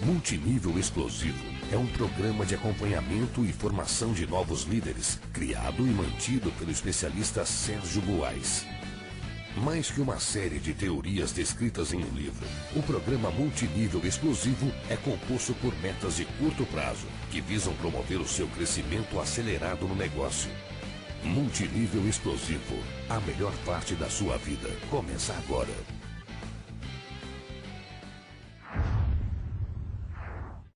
Multinível Explosivo é um programa de acompanhamento e formação de novos líderes, criado e mantido pelo especialista Sérgio Buarez. Mais que uma série de teorias descritas em um livro, o programa Multinível Explosivo é composto por metas de curto prazo, que visam promover o seu crescimento acelerado no negócio. Multinível Explosivo, a melhor parte da sua vida, começa agora.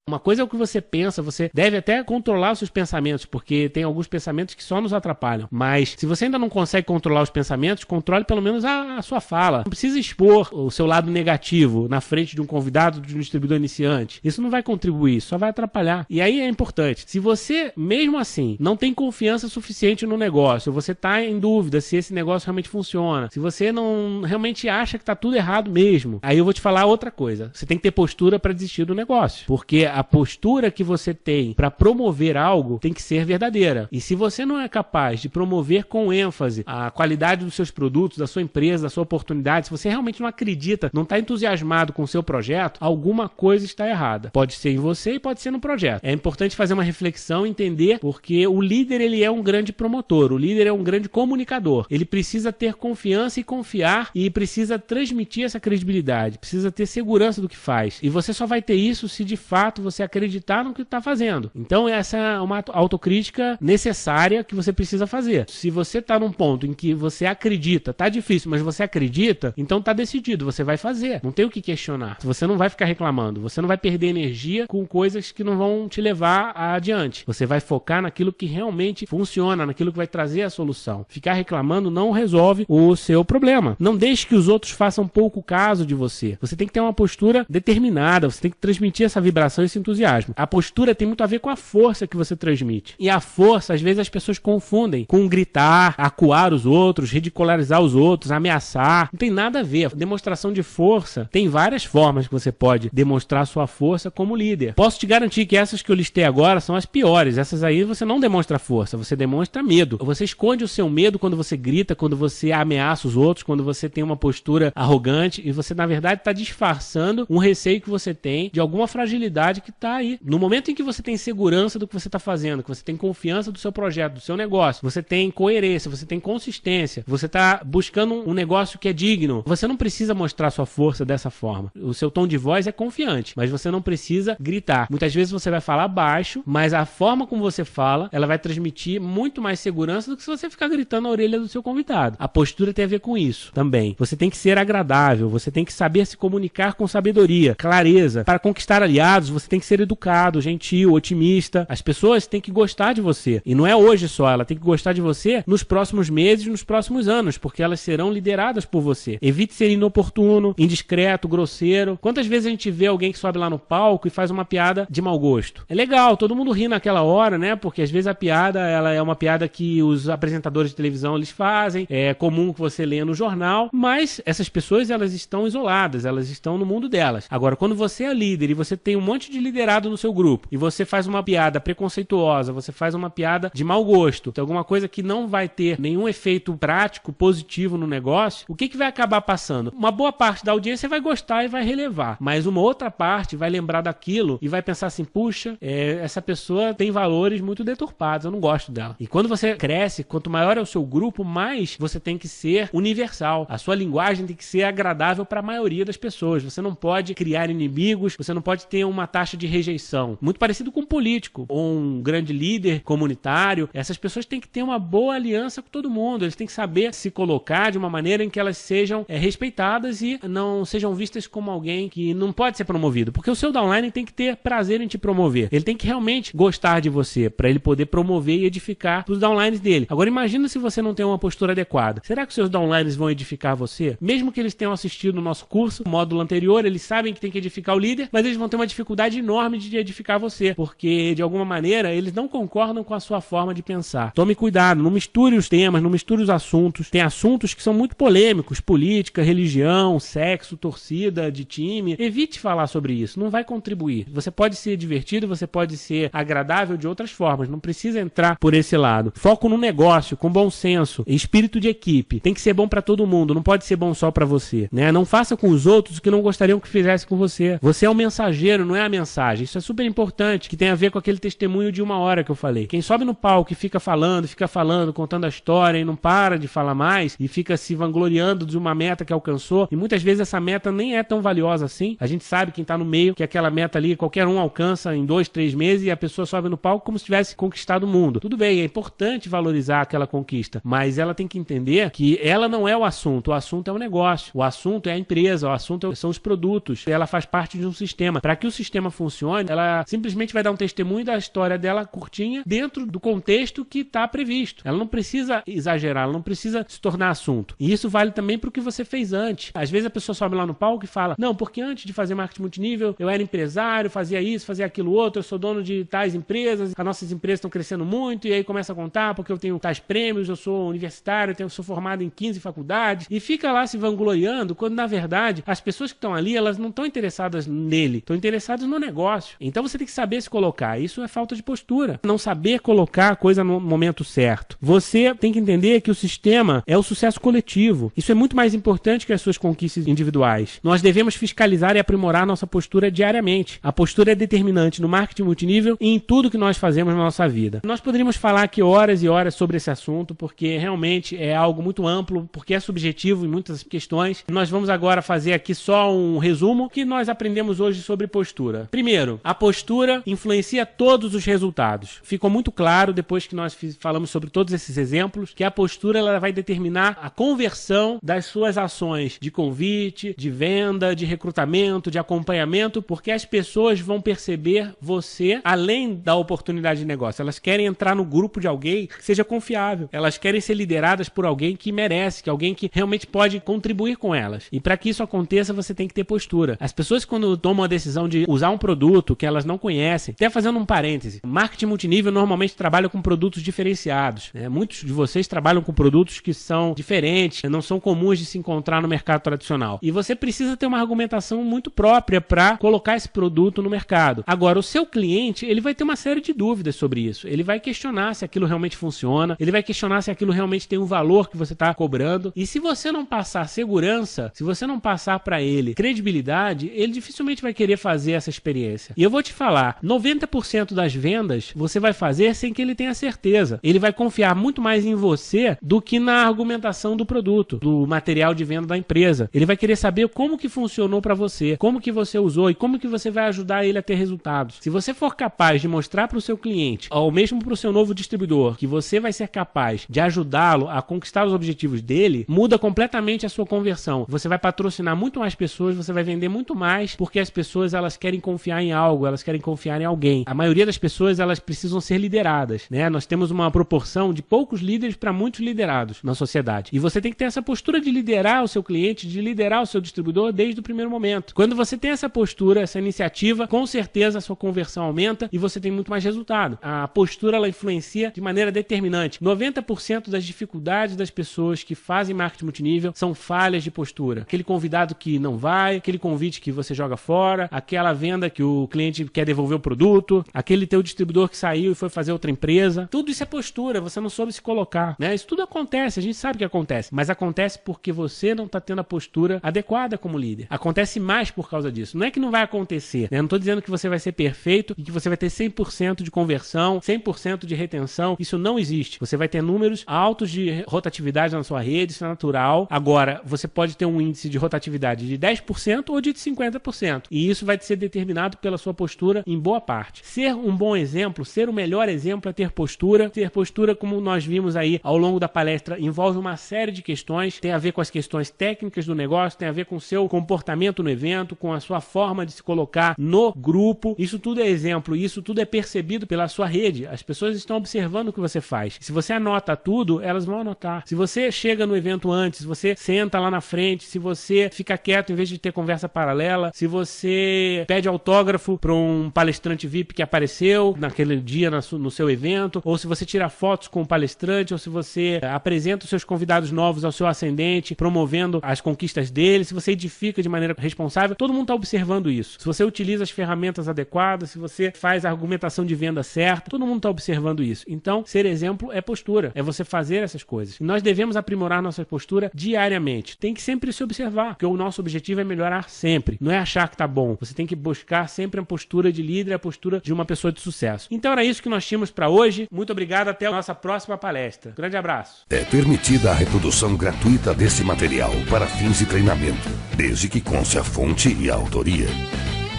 Uma coisa é o que você pensa, você deve até controlar os seus pensamentos, porque tem alguns pensamentos que só nos atrapalham. Mas se você ainda não consegue controlar os pensamentos, controle pelo menos a sua fala. Não precisa expor o seu lado negativo na frente de um convidado, de um distribuidor iniciante. Isso não vai contribuir, só vai atrapalhar. E aí é importante, se você, mesmo assim, não tem confiança suficiente no negócio, você está em dúvida se esse negócio realmente funciona, se você não realmente acha que está tudo errado mesmo, aí eu vou te falar outra coisa. Você tem que ter postura para desistir do negócio. Porque a postura que você tem para promover algo tem que ser verdadeira. E se você não é capaz de promover com ênfase a qualidade dos seus produtos, da sua empresa, da sua oportunidade, se você realmente não acredita, não está entusiasmado com o seu projeto, alguma coisa está errada. Pode ser em você e pode ser no projeto. É importante fazer uma reflexão, entender, porque o líder ele é um grande promotor, o líder é um grande comunicador. Ele precisa ter confiança e confiar e precisa transmitir essa credibilidade, precisa ter segurança do que faz. E você só vai ter isso se de fato você acreditar no que está fazendo. Então essa é uma autocrítica necessária que você precisa fazer. Se você está num ponto em que você acredita, tá difícil, mas você acredita, então tá decidido, você vai fazer. Não tem o que questionar. Você não vai ficar reclamando, você não vai perder energia com coisas que não vão te levar adiante. Você vai focar naquilo que realmente funciona, naquilo que vai trazer a solução. Ficar reclamando não resolve o seu problema. Não deixe que os outros façam pouco caso de você. Você tem que ter uma postura determinada, você tem que transmitir essa vibração e esse entusiasmo. A postura tem muito a ver com a força que você transmite. E a força, às vezes, as pessoas confundem com gritar, acuar os outros, ridicularizar os outros, ameaçar. Não tem nada a ver. A demonstração de força tem várias formas que você pode demonstrar sua força como líder. Posso te garantir que essas que eu listei agora são as piores. Essas aí você não demonstra força, você demonstra medo. Você esconde o seu medo quando você grita, quando você ameaça os outros, quando você tem uma postura arrogante e você, na verdade, está disfarçando um receio que você tem de alguma fragilidade que está aí. No momento em que você tem segurança do que você está fazendo, que você tem confiança do seu projeto, do seu negócio, você tem coerência, você tem consistência, você está buscando um negócio que é digno, você não precisa mostrar sua força dessa forma. O seu tom de voz é confiante, mas você não precisa gritar. Muitas vezes você vai falar baixo, mas a forma como você fala, ela vai transmitir muito mais segurança do que se você ficar gritando na orelha do seu convidado. A postura tem a ver com isso também. Você tem que ser agradável, você tem que saber se comunicar com sabedoria, clareza. Para conquistar aliados, você tem que ser educado, gentil, otimista. As pessoas têm que gostar de você. E não é hoje só, ela tem que gostar de você nos próximos meses, nos próximos anos, porque elas serão lideradas por você. Evite ser inoportuno, indiscreto, grosseiro. Quantas vezes a gente vê alguém que sobe lá no palco e faz uma piada de mau gosto? É legal, todo mundo ri naquela hora, né? Porque às vezes a piada, ela é uma piada que os apresentadores de televisão eles fazem, é comum que você leia no jornal, mas essas pessoas elas estão isoladas, elas estão no mundo delas. Agora, quando você é líder e você tem um monte de liderado no seu grupo e você faz uma piada preconceituosa, você faz uma piada de mau gosto, tem alguma coisa que não vai ter nenhum efeito prático, positivo no negócio, o que vai acabar passando? Uma boa parte da audiência vai gostar e vai relevar, mas uma outra parte vai lembrar daquilo e vai pensar assim, puxa, essa pessoa tem valores muito deturpados, eu não gosto dela. E quando você cresce, quanto maior é o seu grupo, mais você tem que ser universal. A sua linguagem tem que ser agradável para a maioria das pessoas. Você não pode criar inimigos, você não pode ter uma taxa de rejeição. Muito parecido com um político ou um grande líder comunitário. Essas pessoas têm que ter uma boa aliança com todo mundo. Eles têm que saber se colocar de uma maneira em que elas sejam respeitadas e não sejam vistas como alguém que não pode ser promovido. Porque o seu downline tem que ter prazer em te promover. Ele tem que realmente gostar de você para ele poder promover e edificar os downlines dele. Agora imagina se você não tem uma postura adequada. Será que os seus downlines vão edificar você? Mesmo que eles tenham assistido o nosso curso, o módulo anterior, eles sabem que tem que edificar o líder, mas eles vão ter uma dificuldade enorme de edificar você, porque de alguma maneira eles não concordam com a sua forma de pensar. Tome cuidado, não misture os temas, não misture os assuntos. Tem assuntos que são muito polêmicos, política, religião, sexo, torcida de time. Evite falar sobre isso, não vai contribuir. Você pode ser divertido, você pode ser agradável de outras formas, não precisa entrar por esse lado. Foco no negócio, com bom senso, espírito de equipe. Tem que ser bom para todo mundo, não pode ser bom só para você, né? Não faça com os outros o que não gostariam que fizesse com você. Você é o mensageiro, não é a mensagem. mensagem. Isso é super importante, que tem a ver com aquele testemunho de 1 hora que eu falei. Quem sobe no palco e fica falando, contando a história e não para de falar mais e fica se vangloriando de uma meta que alcançou, e muitas vezes essa meta nem é tão valiosa assim. A gente sabe, quem tá no meio, que aquela meta ali qualquer um alcança em 2, 3 meses e a pessoa sobe no palco como se tivesse conquistado o mundo. Tudo bem, é importante valorizar aquela conquista, mas ela tem que entender que ela não é o assunto é o negócio, o assunto é a empresa, o assunto são os produtos, ela faz parte de um sistema. Para que o sistema funcione, ela simplesmente vai dar um testemunho da história dela curtinha dentro do contexto que está previsto. Ela não precisa exagerar, ela não precisa se tornar assunto. E isso vale também para o que você fez antes. Às vezes a pessoa sobe lá no palco e fala, não, porque antes de fazer marketing multinível, eu era empresário, fazia isso, fazia aquilo outro, eu sou dono de tais empresas, as nossas empresas estão crescendo muito, e aí começa a contar porque eu tenho tais prêmios, eu sou universitário, eu sou formado em 15 faculdades, e fica lá se vangloriando, quando na verdade as pessoas que estão ali, elas não estão interessadas nele, estão interessadas no negócio. Então você tem que saber se colocar. Isso é falta de postura. Não saber colocar a coisa no momento certo. Você tem que entender que o sistema é o sucesso coletivo. Isso é muito mais importante que as suas conquistas individuais. Nós devemos fiscalizar e aprimorar nossa postura diariamente. A postura é determinante no marketing multinível e em tudo que nós fazemos na nossa vida. Nós poderíamos falar aqui horas e horas sobre esse assunto, porque realmente é algo muito amplo, porque é subjetivo em muitas questões. Nós vamos agora fazer aqui só um resumo que nós aprendemos hoje sobre postura. Primeiro, a postura influencia todos os resultados. Ficou muito claro, depois que nós falamos sobre todos esses exemplos, que a postura ela vai determinar a conversão das suas ações de convite, de venda, de recrutamento, de acompanhamento, porque as pessoas vão perceber você além da oportunidade de negócio. Elas querem entrar no grupo de alguém que seja confiável. Elas querem ser lideradas por alguém que merece, que alguém que realmente pode contribuir com elas. E para que isso aconteça, você tem que ter postura. As pessoas, quando tomam a decisão de usar um produto que elas não conhecem, até fazendo um parêntese, marketing multinível normalmente trabalha com produtos diferenciados, né? Muitos de vocês trabalham com produtos que são diferentes, não são comuns de se encontrar no mercado tradicional. E você precisa ter uma argumentação muito própria para colocar esse produto no mercado. Agora, o seu cliente, ele vai ter uma série de dúvidas sobre isso. Ele vai questionar se aquilo realmente funciona, ele vai questionar se aquilo realmente tem um valor que você está cobrando. E se você não passar segurança, se você não passar para ele credibilidade, ele dificilmente vai querer fazer essa experiência. E eu vou te falar, 90% das vendas você vai fazer sem que ele tenha certeza. Ele vai confiar muito mais em você do que na argumentação do produto, do material de venda da empresa. Ele vai querer saber como que funcionou para você, como que você usou e como que você vai ajudar ele a ter resultados. Se você for capaz de mostrar para o seu cliente, ou mesmo para o seu novo distribuidor, que você vai ser capaz de ajudá-lo a conquistar os objetivos dele, muda completamente a sua conversão. Você vai patrocinar muito mais pessoas, você vai vender muito mais, porque as pessoas elas querem confiar em algo, elas querem confiar em alguém. A maioria das pessoas elas precisam ser lideradas, né? Nós temos uma proporção de poucos líderes para muitos liderados na sociedade. E você tem que ter essa postura de liderar o seu cliente, de liderar o seu distribuidor desde o primeiro momento. Quando você tem essa postura, essa iniciativa, com certeza a sua conversão aumenta e você tem muito mais resultado. A postura ela influencia de maneira determinante. 90% das dificuldades das pessoas que fazem marketing multinível são falhas de postura. Aquele convidado que não vai, aquele convite que você joga fora, aquela venda que o cliente quer devolver o produto, aquele teu distribuidor que saiu e foi fazer outra empresa. Tudo isso é postura, você não soube se colocar, né? Isso tudo acontece, a gente sabe que acontece, mas acontece porque você não está tendo a postura adequada como líder. Acontece mais por causa disso. Não é que não vai acontecer, né? Não estou dizendo que você vai ser perfeito e que você vai ter 100% de conversão, 100% de retenção. Isso não existe. Você vai ter números altos de rotatividade na sua rede, isso é natural. Agora, você pode ter um índice de rotatividade de 10% ou de 50%. E isso vai ser determinado pela sua postura em boa parte. Ser um bom exemplo, ser o melhor exemplo é ter postura. Ter postura, como nós vimos aí ao longo da palestra, envolve uma série de questões. Tem a ver com as questões técnicas do negócio, tem a ver com o seu comportamento no evento, com a sua forma de se colocar no grupo. Isso tudo é exemplo, isso tudo é percebido pela sua rede. As pessoas estão observando o que você faz. Se você anota tudo, elas vão anotar. Se você chega no evento antes, se você senta lá na frente, se você fica quieto em vez de ter conversa paralela, se você pede autógrafo para um palestrante VIP que apareceu naquele dia no seu evento, ou se você tira fotos com o palestrante, ou se você apresenta os seus convidados novos ao seu ascendente, promovendo as conquistas dele, se você edifica de maneira responsável, todo mundo está observando isso. Se você utiliza as ferramentas adequadas, se você faz a argumentação de venda certa, todo mundo está observando isso. Então, ser exemplo é postura, é você fazer essas coisas. E nós devemos aprimorar nossa postura diariamente. Tem que sempre se observar, porque o nosso objetivo é melhorar sempre. Não é achar que tá bom. Você tem que buscar buscar sempre a postura de líder, a postura de uma pessoa de sucesso. Então era isso que nós tínhamos para hoje. Muito obrigado, até a nossa próxima palestra. Grande abraço. É permitida a reprodução gratuita deste material para fins de treinamento, desde que conste a fonte e a autoria.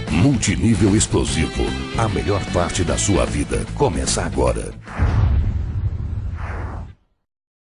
Multinível Explosivo, a melhor parte da sua vida começa agora.